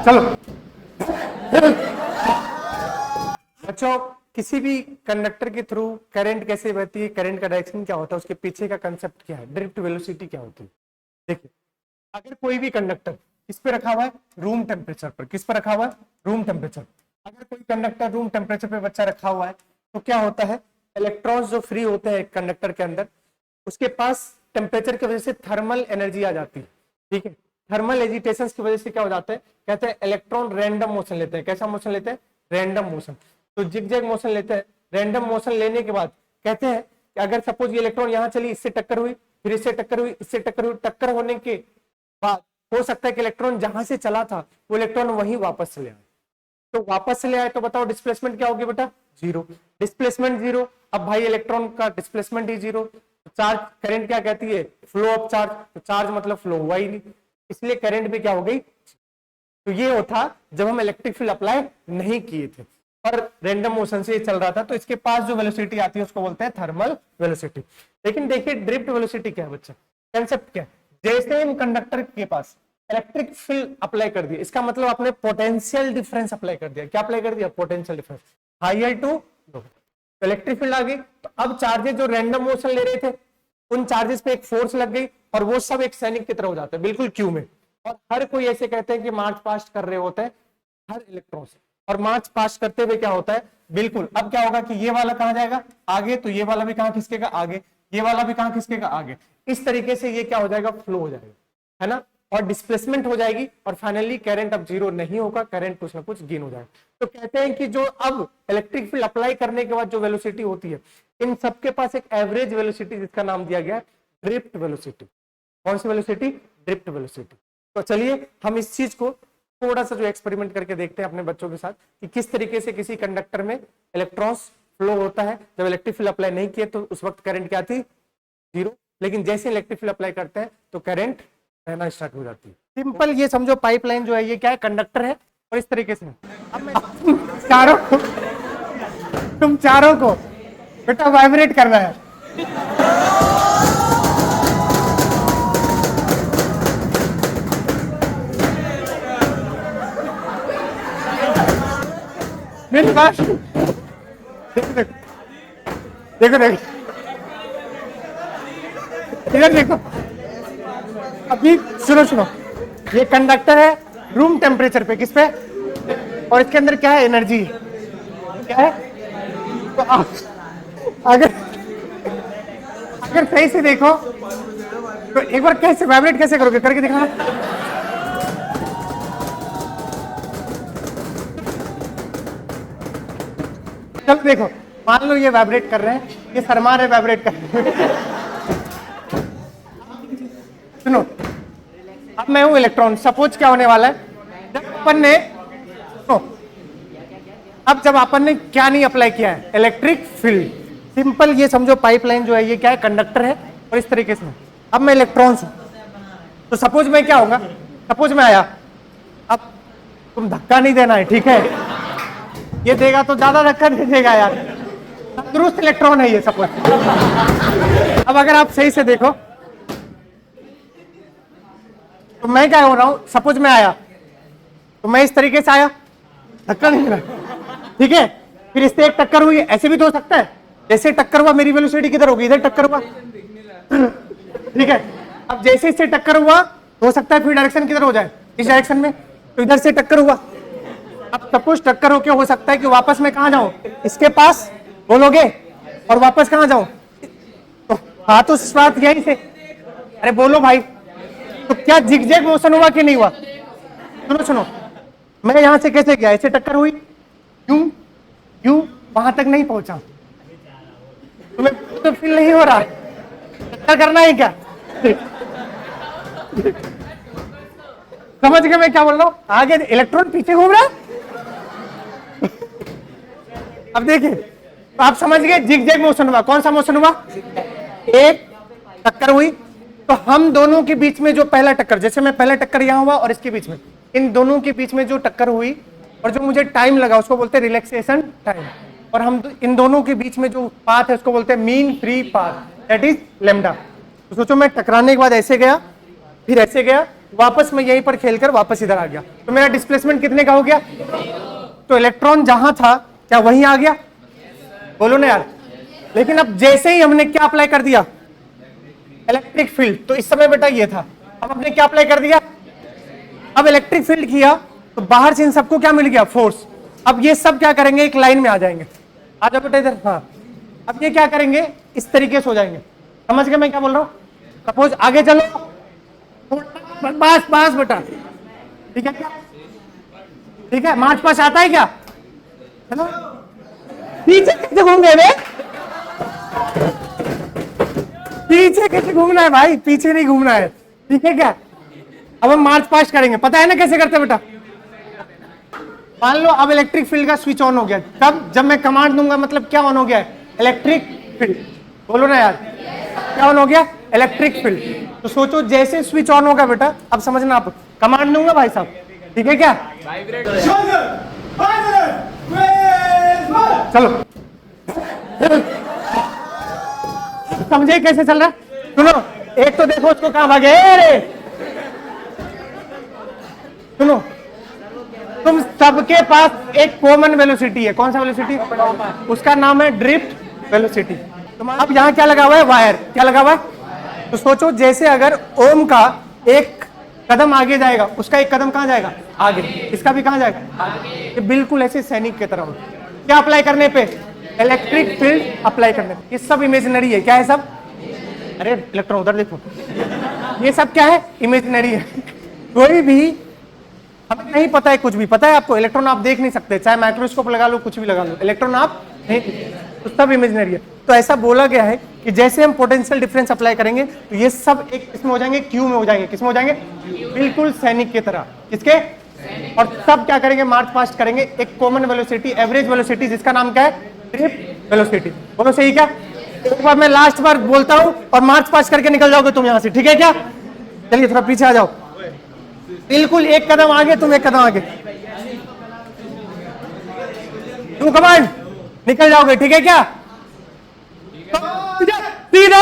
चलो बच्चों, किसी भी कंडक्टर के थ्रू करंट कैसे बहती है, करंट का डायरेक्शन क्या होता है, उसके पीछे का कंसेप्ट क्या है, ड्रिफ्ट वेलोसिटी क्या होती है। देखिए, अगर कोई भी कंडक्टर किस पे रखा हुआ है, रूम टेम्परेचर पर, किस पर रखा हुआ है, रूम टेम्परेचर। अगर कोई कंडक्टर रूम टेम्परेचर पे बच्चा रखा हुआ है तो क्या होता है, इलेक्ट्रॉन्स जो फ्री होते हैं कंडक्टर के अंदर, उसके पास टेम्परेचर की वजह से थर्मल एनर्जी आ जाती है। ठीक है, थर्मल एजिटेशन की वजह से क्या हो जाता है, कहते हैं इलेक्ट्रॉन रैंडम मोशन लेते हैं। कैसा मोशन लेते हैं, रैंडम मोशन। तो जिगजैग मोशन लेते हैं। रैंडम मोशन लेने के बाद कहते हैं कि अगर सपोज ये इलेक्ट्रॉन यहाँ चली, इससे टक्कर हुई, फिर इससे टक्कर हुई, इससे टक्कर हुई, टक्कर होने के बाद हो सकता है कि इलेक्ट्रॉन जहां से चला था वो इलेक्ट्रॉन वहीं वापस चले आए। तो वापस चले आए तो बताओ डिस्प्लेसमेंट क्या होगी बेटा, जीरो। Displacement zero. अब भाई इलेक्ट्रॉन का डिस्प्लेसमेंट ही जीरो, तो चार्ज करंट क्या कहती है, फ्लो ऑफ चार्ज। तो चार्ज मतलब फ्लो हुआ ही नहीं, इसलिए करंट भी क्या हो गई। तो ये होता जब हम इलेक्ट्रिक फील्ड अप्लाई नहीं किए थे और रैंडम मोशन से ये चल रहा था, तो इसके पास जो वेलोसिटी आती है उसको बोलते हैं थर्मल वेलोसिटी। लेकिन देखिए ड्रिफ्ट वेलोसिटी क्या है बच्चा, कंसेप्ट क्या है। जैसे इन कंडक्टर के पास इलेक्ट्रिक फील्ड अप्लाई कर दिया, इसका मतलब आपने पोटेंशियल डिफरेंस अप्लाई कर दिया। क्या अप्लाई कर दिया, potential difference, higher to low. Electric field आ गई, तो अब चार्जेस जो रैंडम मोशन ले रहे थे उन चार्जेस पे एक फोर्स लग गई और वो सब एक सैनिक की तरह हो जाते हैं, बिल्कुल क्यू में। और हर कोई ऐसे कहते हैं कि मार्च पास्ट कर रहे होते हैं हर इलेक्ट्रॉन से, और मार्च पास करते हुए क्या होता है, बिल्कुल अब क्या होगा कि ये वाला कहां जाएगा, आगे, तो ये वाला भी कहां खिसकेगा, आगे, ये वाला भी कहां खिसकेगा, आगे। इस तरीके से ये क्या हो जाएगा, फ्लो हो जाएगा, है ना, और डिस्प्लेसमेंट हो जाएगी, और फाइनली करंट अब जीरो नहीं होगा, करंट कुछ ना कुछ गेन हो जाएगा। तो कहते हैं कि जो अब इलेक्ट्रिक फील्ड अप्लाई करने के बाद जो वेलोसिटी होती है, इन सबके पास एक एवरेज वेलोसिटी जिसका नाम दिया गया ड्रिफ्ट वेलोसिटी। कौन सी वेलोसिटी, ड्रिफ्ट वेलोसिटी। तो चलिए हम इस चीज को थोड़ा सा जो एक्सपेरिमेंट करके देखते हैं अपने बच्चों के साथ कि किस तरीके से किसी कंडक्टर में इलेक्ट्रॉन्स फ्लो होता है। जब इलेक्ट्रिक फील्ड अप्लाई नहीं किए तो उस वक्त करंट क्या थी, जीरो, लेकिन जैसे इलेक्ट्रिक फील्ड अप्लाई करते हैं तो करंट रहना स्टार्ट हो जाती है। सिंपल ये समझो, पाइपलाइन जो है ये क्या है, कंडक्टर है, और इस तरीके से अब मैं तुम चारों को बेटा वाइब्रेट करना है। मेरी बात देखो देखो देखो, इधर देखो, अभी सुनो सुनो, ये कंडक्टर है रूम टेम्परेचर पे, किस पे, और इसके अंदर क्या है, एनर्जी क्या है। तो अगर अगर सही से देखो तो एक बार कैसे वाइब्रेट कैसे करोगे, करके दिखाना। चलो देखो, मान लो ये वाइब्रेट कर रहे हैं, ये शर्मा रहे वाइब्रेट कर रहे हैं। सुनो, अब मैं हूं इलेक्ट्रॉन, सपोज क्या होने वाला है, जब अपन ने अब जब अपन ने क्या नहीं अप्लाई किया है, इलेक्ट्रिक फील्ड। सिंपल ये समझो, पाइपलाइन जो है ये क्या है, कंडक्टर है, और इस तरीके से अब मैं इलेक्ट्रॉन्स हूं। तो सपोज मैं क्या होगा, सपोज मैं आया, अब तुम धक्का नहीं देना है, ठीक है, ये देगा तो ज्यादा धक्का नहीं देगा यार, तंदुरुस्त इलेक्ट्रॉन है ये सपोज। अब अगर आप सही से देखो तो मैं क्या हो रहा हूं, सपोज मैं आया तो मैं इस तरीके से आया, धक्का नहीं मिला, ठीक है, फिर इससे एक टक्कर हुई, ऐसे भी तो हो सकता है, जैसे टक्कर हुआ मेरी वेलोसिटी किधर होगी, इधर टक्कर हुआ, ठीक है। अब जैसे इससे टक्कर हुआ हो सकता है फिर डायरेक्शन किधर हो जाए, इस डायरेक्शन में, तो इधर से टक्कर हुआ। अब सपोज टक्कर होके हो सकता है कि वापस मैं कहां जाऊं, इसके पास बोलोगे, और वापस कहां जाऊं, तो हाँ, तो बात यही से, अरे बोलो भाई, तो क्या जिगजैग मोशन हुआ कि नहीं हुआ। सुनो सुनो, मैं यहां से कैसे गया, ऐसे टक्कर हुई, यूं यूं वहां तक नहीं पहुंचा, तुम्हें तो फील नहीं हो रहा, टक्कर करना है क्या। समझ गए मैं क्या बोल रहा हूं, आगे इलेक्ट्रॉन पीछे घूम रहा है। अब देखिए, तो आप समझ गए जिगजैग मोशन हुआ। कौन सा मोशन हुआ, एक टक्कर हुई, तो हम दोनों के बीच में जो पहला टक्कर, जैसे मैं पहला टक्कर यहां हुआ और इसके बीच में, इन दोनों के बीच में जो टक्कर हुई और जो मुझे टाइम लगा उसको बोलते हैं रिलैक्सेशन टाइम, और हम इन दोनों के बीच में जो पाथ है उसको बोलते हैं mean free path, that is lambda. तो सोचो मैं टकराने के बाद ऐसे गया, फिर ऐसे गया, वापस मैं यहीं पर खेलकर वापस इधर आ गया, तो मेरा डिस्प्लेसमेंट कितने का हो गया? तो इलेक्ट्रॉन जहां था क्या वहीं आ गया? बोलो ना यार। लेकिन अब जैसे ही हमने क्या अप्लाई कर दिया? Electric field. तो इस समय बेटा ये था, अब हमने क्या अप्लाई कर दिया? अब इलेक्ट्रिक फील्ड किया तो बाहर से इन सबको क्या मिल गया? फोर्स। अब ये सब क्या करेंगे? एक लाइन में आ जाएंगे। आ जाओ बेटा इधर। हाँ, अब ये क्या करेंगे? इस तरीके से हो जाएंगे। समझ गए मैं क्या बोल रहा हूं? सपोज आगे चलो, बस बेटा, ठीक है क्या? ठीक है, मार्च पास आता है क्या? हेलो, पीछे कैसे घूम गए बे? पीछे कैसे घूमना है भाई? पीछे नहीं घूमना है, ठीक है क्या? अब हम मार्च पास्ट करेंगे, पता है ना कैसे करते बेटा? मान लो अब इलेक्ट्रिक फील्ड का स्विच ऑन हो गया, तब जब मैं कमांड दूंगा मतलब क्या ऑन हो गया? Electric field. बोलो ना यार, क्या ऑन हो गया? Electric field. तो सोचो जैसे स्विच ऑन होगा बेटा, अब समझना, आप कमांड दूंगा भाई साहब, ठीक है क्या? चलो समझे कैसे चल रहा? सुनो, एक तो देखो उसको कहां भागे रे। सुनो, तुम सबके पास एक कॉमन वेलोसिटी है। कौन सा वेलोसिटी? उसका नाम है ड्रिफ्ट वेलोसिटी। अब यहाँ क्या लगा हुआ है? वायर। क्या लगा हुआ है? तो सोचो जैसे अगर ओम का एक कदम आगे जाएगा, उसका एक कदम कहां जाएगा? आगे। इसका भी कहां जाएगा? ये बिल्कुल ऐसे सैनिक की तरह हो। क्या अप्लाई करने पे? इलेक्ट्रिक फील्ड अप्लाई करने पे। ये सब इमेजिनरी है। क्या है सब? अरे इलेक्ट्रॉन उधर देखो, ये सब क्या है? इमेजिनरी है। कोई भी हमें नहीं पता है, कुछ भी पता है आपको? इलेक्ट्रॉन आप देख नहीं सकते, चाहे माइक्रोस्कोप लगा लो, कुछ भी लगा लो, इलेक्ट्रॉन आप नहीं, तो सब इमेजिनरी है। तो ऐसा बोला गया है कि जैसे हम पोटेंशियल डिफरेंस अप्लाई करेंगे तो ये सब एक इसमें हो जाएंगे, क्यू में हो जाएंगे। किसमें हो जाएंगे? बिल्कुल सैनिक की तरह। किसके? और सब क्या करेंगे? मार्च पास्ट करेंगे एक कॉमन वेलोसिटी, एवरेज वेलोसिटी, जिसका नाम क्या है? Drift velocity. बोलो सही क्या? एक बार मैं लास्ट बार बोलता हूं और मार्च पास्ट करके निकल जाओगे तुम यहां से, ठीक है क्या? चलिए थोड़ा पीछे आ जाओ, बिल्कुल एक कदम आगे, तुम एक कदम आगे, तुम कमांड निकल जाओगे, ठीक है क्या? सीधा